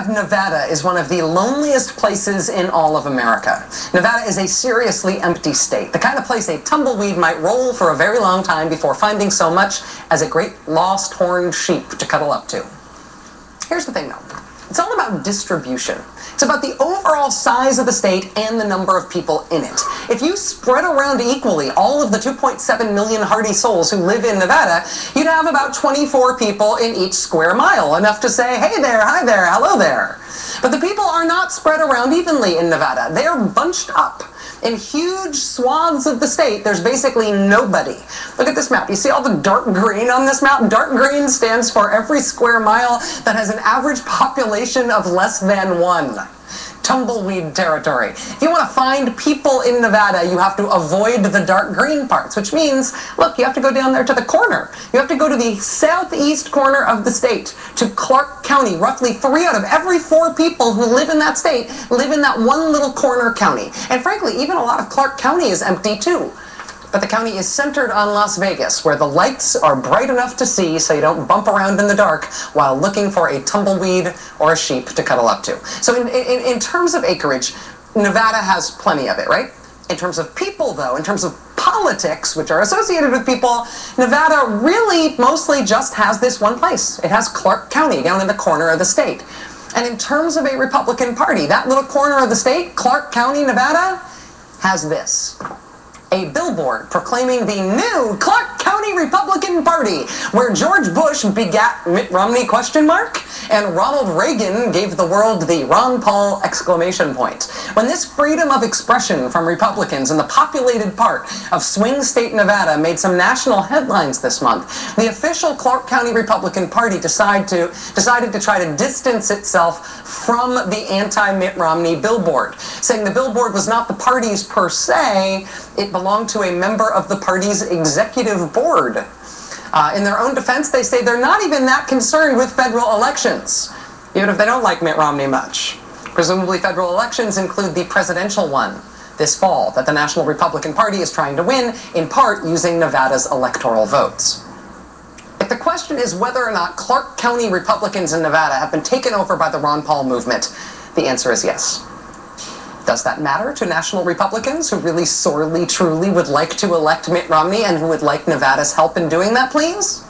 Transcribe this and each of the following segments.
Nevada is one of the loneliest places in all of America. Nevada is a seriously empty state, the kind of place a tumbleweed might roll for a very long time before finding so much as a great lost horned sheep to cuddle up to. Here's the thing though, it's all about distribution. It's about the overall size of the state and the number of people in it. If you spread around equally all of the 2.7 million hardy souls who live in Nevada, you'd have about 24 people in each square mile, enough to say, hey there, hi there, hello there. But the people are not spread around evenly in Nevada. They are bunched up. In huge swaths of the state, there's basically nobody. Look at this map. You see all the dark green on this map? Dark green stands for every square mile that has an average population of less than 1. Tumbleweed territory. If you want to find people in Nevada, you have to avoid the dark green parts, which means, look, you have to go down there to the corner. You have to go to the southeast corner of the state, to Clark County. Roughly 3 out of every 4 people who live in that state live in that one little corner county. And frankly, even a lot of Clark County is empty too. But the county is centered on Las Vegas, where the lights are bright enough to see so you don't bump around in the dark while looking for a tumbleweed or a sheep to cuddle up to. So in terms of acreage, Nevada has plenty of it, right? In terms of people, though, in terms of politics, which are associated with people, Nevada really mostly just has this one place. It has Clark County down in the corner of the state. And in terms of a Republican Party, that little corner of the state, Clark County, Nevada, has this. A billboard proclaiming the new Clark County Republican Party, where George Bush begat Mitt Romney ? And Ronald Reagan gave the world the Ron Paul ! When this freedom of expression from Republicans in the populated part of swing state Nevada made some national headlines this month, the official Clark County Republican Party decided to try to distance itself from the anti-Mitt Romney billboard, saying the billboard was not the party's per se, it belonged to a member of the party's executive board. In their own defense, they say they're not even that concerned with federal elections, even if they don't like Mitt Romney much. Presumably federal elections include the presidential one this fall that the National Republican Party is trying to win, in part using Nevada's electoral votes. If the question is whether or not Clark County Republicans in Nevada have been taken over by the Ron Paul movement, the answer is yes. Does that matter to national Republicans who really sorely, truly would like to elect Mitt Romney and who would like Nevada's help in doing that, please?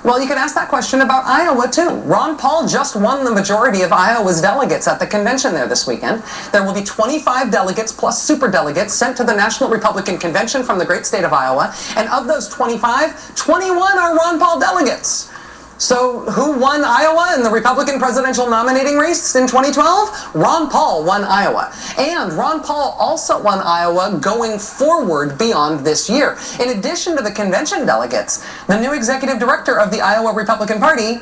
Well, you can ask that question about Iowa, too. Ron Paul just won the majority of Iowa's delegates at the convention there this weekend. There will be 25 delegates plus superdelegates sent to the National Republican Convention from the great state of Iowa. And of those 25, 21 are Ron Paul delegates. So who won Iowa in the Republican presidential nominating race in 2012? Ron Paul won Iowa. And Ron Paul also won Iowa going forward beyond this year. In addition to the convention delegates, the new executive director of the Iowa Republican Party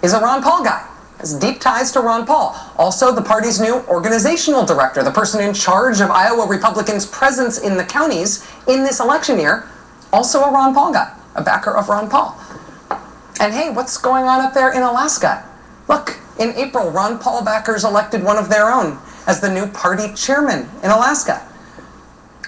is a Ron Paul guy. Has deep ties to Ron Paul. Also, the party's new organizational director, the person in charge of Iowa Republicans' presence in the counties in this election year, also a Ron Paul guy, a backer of Ron Paul. And hey, what's going on up there in Alaska? Look, in April, Ron Paul backers elected one of their own as the new party chairman in Alaska.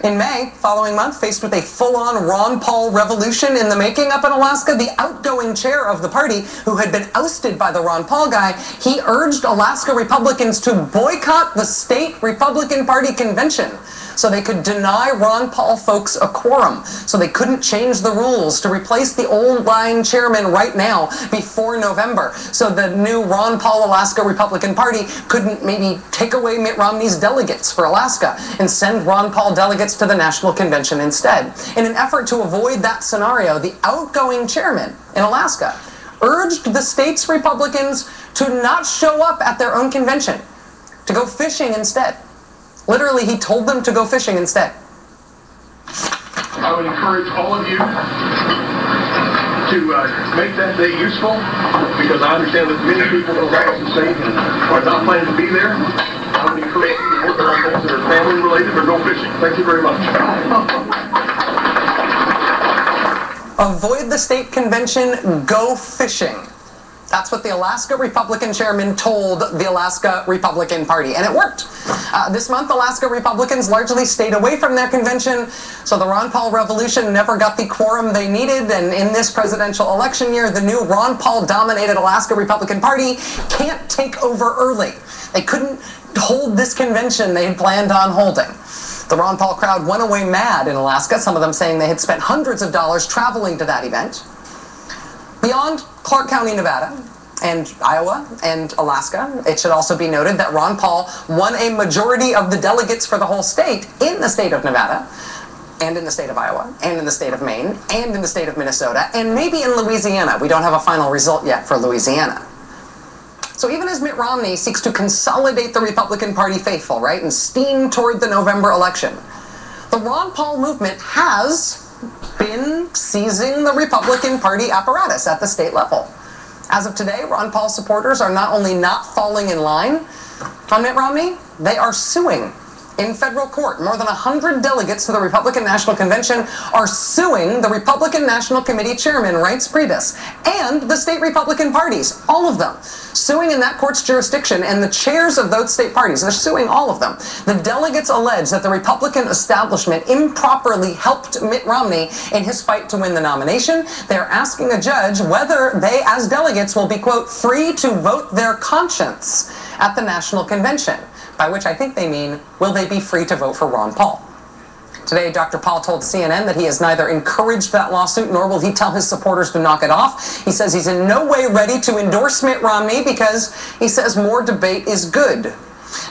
In May, following month, faced with a full-on Ron Paul revolution in the making up in Alaska, the outgoing chair of the party, who had been ousted by the Ron Paul guy, he urged Alaska Republicans to boycott the state Republican Party convention so they could deny Ron Paul folks a quorum, so they couldn't change the rules to replace the old line chairman right now before November, so the new Ron Paul Alaska Republican Party couldn't maybe take away Mitt Romney's delegates for Alaska and send Ron Paul delegates to the national convention instead. In an effort to avoid that scenario, the outgoing chairman in Alaska urged the state's Republicans to not show up at their own convention, to go fishing instead. Literally, he told them to go fishing instead. I would encourage all of you to make that day useful, because I understand that many people across the state are not planning to be there. I would encourage you to work on things that are family related or go fishing. Thank you very much. Avoid the state convention, go fishing. That's what the Alaska Republican chairman told the Alaska Republican Party, and it worked. This month, Alaska Republicans largely stayed away from their convention, so the Ron Paul revolution never got the quorum they needed, and in this presidential election year, the new Ron Paul-dominated Alaska Republican Party can't take over early. They couldn't hold this convention they had planned on holding. The Ron Paul crowd went away mad in Alaska, some of them saying they had spent hundreds of dollars traveling to that event. Beyond Clark County, Nevada, and Iowa and Alaska, it should also be noted that Ron Paul won a majority of the delegates for the whole state in the state of Nevada, and in the state of Iowa, and in the state of Maine, and in the state of Minnesota, and maybe in Louisiana. We don't have a final result yet for Louisiana. So even as Mitt Romney seeks to consolidate the Republican Party faithful, right, and steam toward the November election, the Ron Paul movement has been seizing the Republican Party apparatus at the state level. As of today, Ron Paul supporters are not only not falling in line on Mitt Romney, they are suing in federal court. More than 100 delegates to the Republican National Convention are suing the Republican National Committee chairman, Reince Priebus, and the state Republican parties, all of them, suing in that court's jurisdiction, and the chairs of those state parties, they're suing all of them. The delegates allege that the Republican establishment improperly helped Mitt Romney in his fight to win the nomination. They're asking a judge whether they, as delegates, will be, quote, free to vote their conscience at the National Convention. By which I think they mean, will they be free to vote for Ron Paul? Today, Dr. Paul told CNN that he has neither encouraged that lawsuit nor will he tell his supporters to knock it off. He says he's in no way ready to endorse Mitt Romney because he says more debate is good.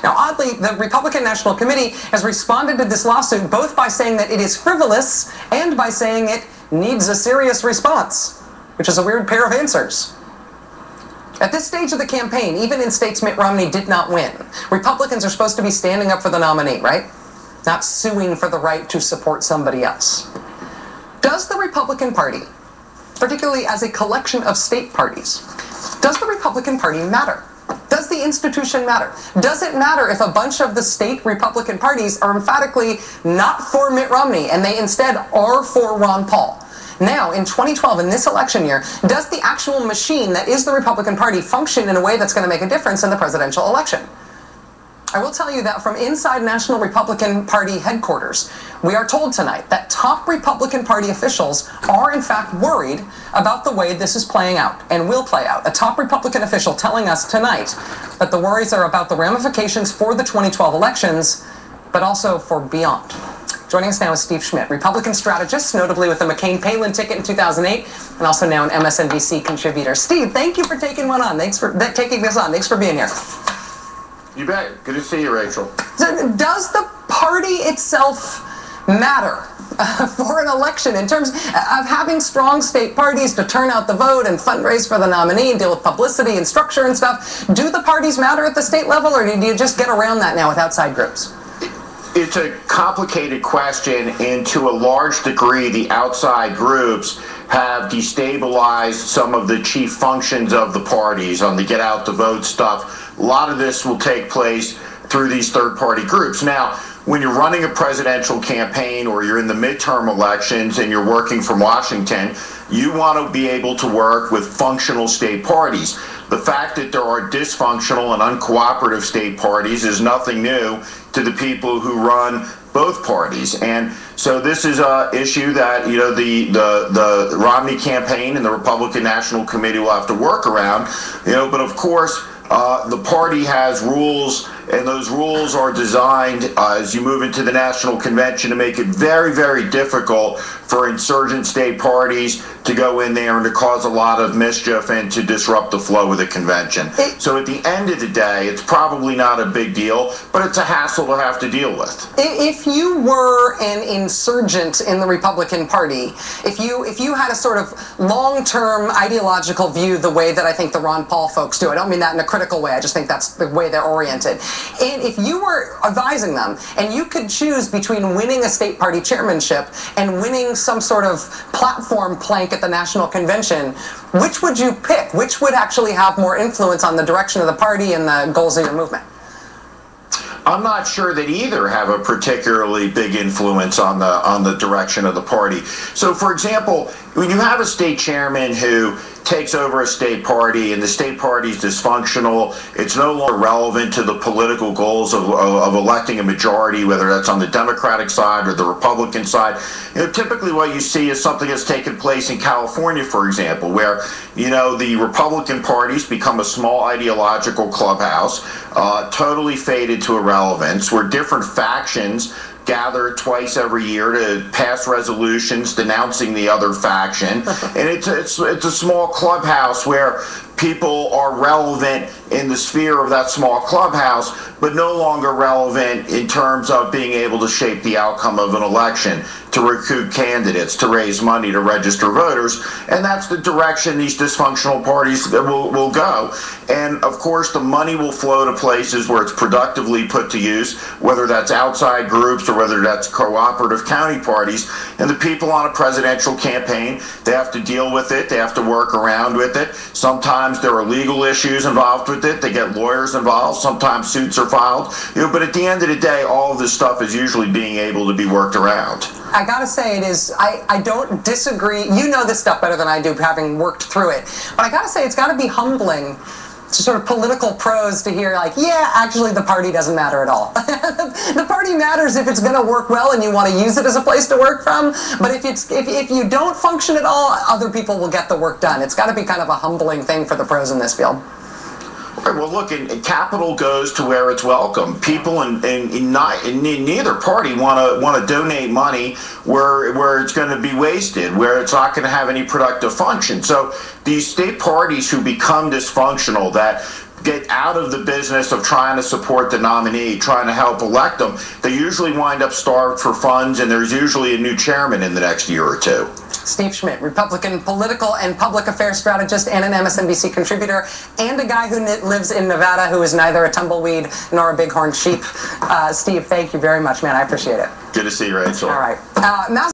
Now, oddly, the Republican National Committee has responded to this lawsuit both by saying that it is frivolous and by saying it needs a serious response, which is a weird pair of answers. At this stage of the campaign, even in states Mitt Romney did not win, Republicans are supposed to be standing up for the nominee, right? Not suing for the right to support somebody else. Does the Republican Party, particularly as a collection of state parties, does the Republican Party matter? Does the institution matter? Does it matter if a bunch of the state Republican parties are emphatically not for Mitt Romney and they instead are for Ron Paul? Now, in 2012, in this election year, does the actual machine that is the Republican Party function in a way that's going to make a difference in the presidential election? I will tell you that from inside National Republican Party headquarters, we are told tonight that top Republican Party officials are in fact worried about the way this is playing out and will play out. A top Republican official telling us tonight that the worries are about the ramifications for the 2012 elections, but also for beyond. Joining us now is Steve Schmidt, Republican strategist, notably with the McCain-Palin ticket in 2008, and also now an MSNBC contributor. Steve, thank you for taking one on. Thanks for taking this on. Thanks for being here. You bet. Good to see you, Rachel. So, does the party itself matter for an election in terms of having strong state parties to turn out the vote and fundraise for the nominee and deal with publicity and structure and stuff? Do the parties matter at the state level, or do you just get around that now with outside groups? It's a complicated question, and to a large degree, the outside groups have destabilized some of the chief functions of the parties on the get out the vote stuff. A lot of this will take place through these third-party groups. Now, when you're running a presidential campaign or you're in the midterm elections and you're working from Washington, you want to be able to work with functional state parties. The fact that there are dysfunctional and uncooperative state parties is nothing new to the people who run both parties. And so this is an issue that, you know, the Romney campaign and the Republican National Committee will have to work around, you know, but of course, the party has rules, and those rules are designed as you move into the national convention to make it very, very difficult for insurgent state parties to go in there and to cause a lot of mischief and to disrupt the flow of the convention. So at the end of the day, it's probably not a big deal, but it's a hassle to have to deal with. If you were an insurgent in the Republican Party, if you had a sort of long-term ideological view the way that I think the Ron Paul folks do, I don't mean that in a critical way, I just think that's the way they're oriented. And if you were advising them and you could choose between winning a state party chairmanship and winning some sort of platform plank at the national convention, which would you pick? Which would actually have more influence on the direction of the party and the goals of your movement? I'm not sure that either have a particularly big influence on the direction of the party. So, for example, when you have a state chairman who takes over a state party and the state party is dysfunctional, it's no longer relevant to the political goals of electing a majority, whether that's on the Democratic side or the Republican side. Typically what you see is something that's taken place in California, for example, where, the Republican parties become a small ideological clubhouse, totally faded to irrelevance, where different factions gather twice every year to pass resolutions denouncing the other faction. And it's a small clubhouse where people are relevant in the sphere of that small clubhouse, but no longer relevant in terms of being able to shape the outcome of an election, to recruit candidates, to raise money, to register voters. And that's the direction these dysfunctional parties will go. And of course, the money will flow to places where it's productively put to use, whether that's outside groups or whether that's cooperative county parties. And the people on a presidential campaign, they have to deal with it. They have to work around with it. Sometimes there are legal issues involved with it. They get lawyers involved. Sometimes suits are filed. But at the end of the day, all of this stuff is usually being able to be worked around. I gotta say it is, I don't disagree. You know this stuff better than I do, having worked through it. But I gotta say, it's gotta be humbling to sort of political pros to hear, like, yeah, actually the party doesn't matter at all. The party matters if it's going to work well and you want to use it as a place to work from. But if you don't function at all, other people will get the work done. It's got to be kind of a humbling thing for the pros in this field. Right, well, look, and capital goes to where it's welcome. People in neither party want to donate money where it's going to be wasted, where it's not going to have any productive function. So these state parties who become dysfunctional, that get out of the business of trying to support the nominee, trying to help elect them, they usually wind up starved for funds, and there's usually a new chairman in the next year or two. Steve Schmidt, Republican political and public affairs strategist and an MSNBC contributor, and a guy who lives in Nevada who is neither a tumbleweed nor a bighorn sheep. Steve, thank you very much, man. I appreciate it. Good to see you, Rachel. All right.